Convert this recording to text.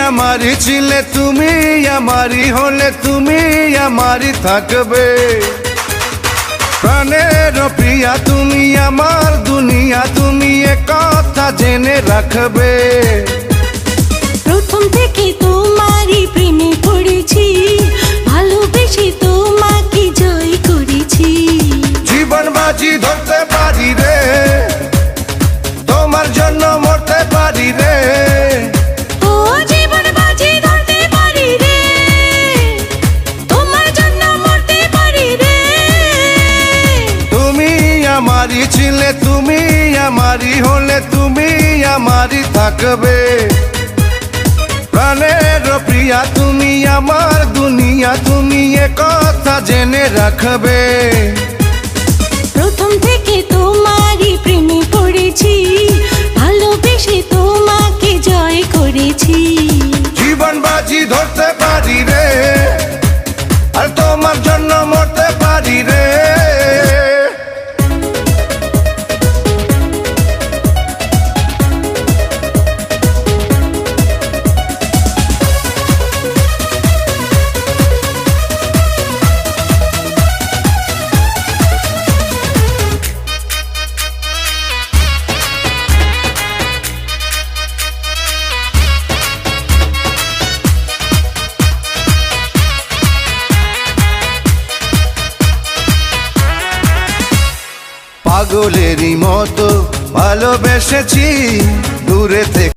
আমারই ছিলে তুমি আমারই হলে তুমি আমারই থাকবে প্রাণের প্রিয়া তুমি আমার দুনিয়া তুমি এ কথা জেনে রাখবে প্রথম থেকে তোমারই প্রেমে পড়েছি ভালোবেসে তোমাকে জয় করেছি জীবন বাজি ধরতে পারি রে তোমার জন্য মরতে পারি রে ও জীবন বাজি ধরতে পারি রে তোমার জন্য মরতে পারি রে তুমি আমারই ছিলে তুমি আমারই হলে তুমি আমারই থাকবে প্রাণের প্রিয়া তুমি আমার দুনিয়া তুমি এ কথা জেনে রাখবে প্রথম থেকে তোমারই প্রেমে পড়েছি ভালোবেসে তোমাকে জয় করেছি জীবন বাজি ধরতে পারি রে আর তোমার জন্য মরতে পারি রে পাগলেরই মতো ভালোবেসেছি দূরে থেকে